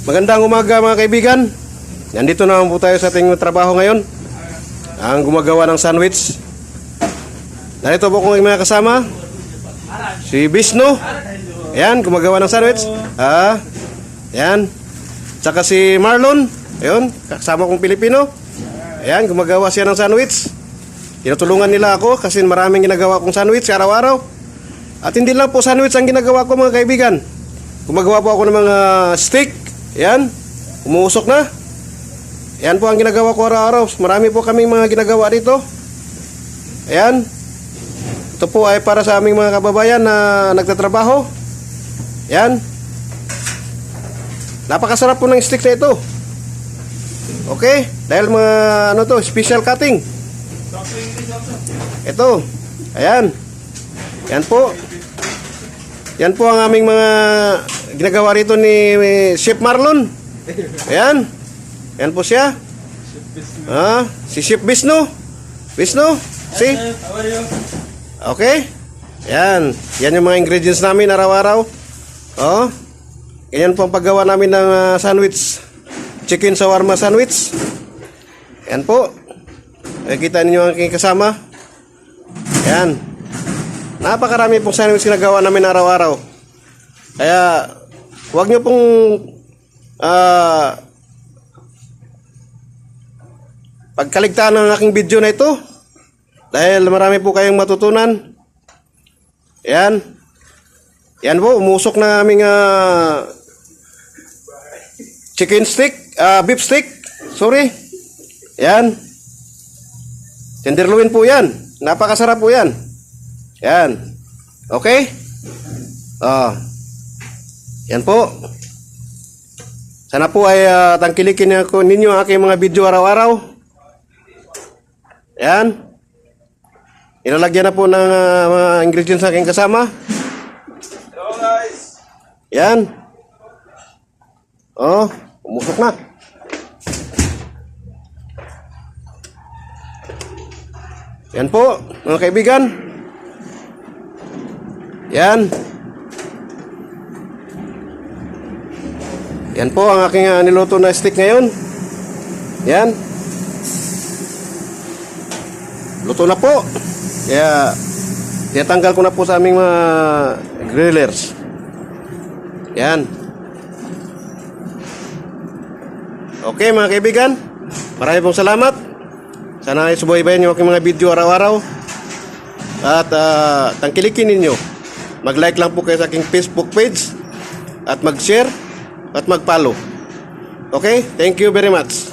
Magandang umaga mga kaibigan. Nandito naman po tayo sa ating trabaho ngayon. Ang gumagawa ng sandwich. Narito po kong mga kasama. Si Bisno. Ayan, gumagawa ng sandwich. Ayan. Tsaka si Marlon. Ayun, kasama kong Pilipino. Ayan, gumagawa siya ng sandwich. Tinutulungan nila ako kasi maraming ginagawa kong sandwich araw-araw. At hindi lang po sandwich ang ginagawa ko mga kaibigan. Gumagawa po ako ng mga steak. Ayan, umuusok na. Ayan po ang ginagawa ko araw-araw. Marami po kaming mga ginagawa dito. Ayan. Ito po ay para sa aming mga kababayan na nagtatrabaho. Ayan. Napakasarap po ng steak na ito. Okay, dahil mga ano to, special cutting. Ito. Ayan. Yan po. Yan po ang aming mga ginagawa rito ni Chef Marlon. Ayan. Yan po siya. Si Chef Bisno. Bisno, see? Okay. Yan. Yan yung mga ingredients namin araw-araw. Yan po ang paggawa namin ng sandwich. Chicken shawarma sandwich. Yan po. Kita ninyo ang aking kasama. Yan. Napakarami pong sandwich ginagawa namin araw-araw. Kaya huwag nyo pong pagkaligtaan ng aking video na ito. Dahil marami po kayong matutunan. Yan. Yan po, umusok na aming chicken stick, beef stick. Sorry. Yan. Tenderloin po yan. Napakasarap po yan. Yan. Okay? Yan po. Sana po ay tangkilikin ninyo ang aking mga video araw-araw. Yan. Ilalagyan na po ng mga ingredients sa aking kasama. Hello guys. Yan. Umusok na. Yan po, mga kaibigan. Yan. Yan po ang aking niluto na steak ngayon. Yan. Luto na po. Kaya tinatanggal ko na po sa aming mga grillers. Yan. Okay mga kaibigan, maraming pong salamat. Sana ay subaybayan niyo aking mga video araw-araw. At tangkilikin ninyo. Mag-like lang po kayo sa aking Facebook page. At mag-share. At mag-follow. Okay? Thank you very much.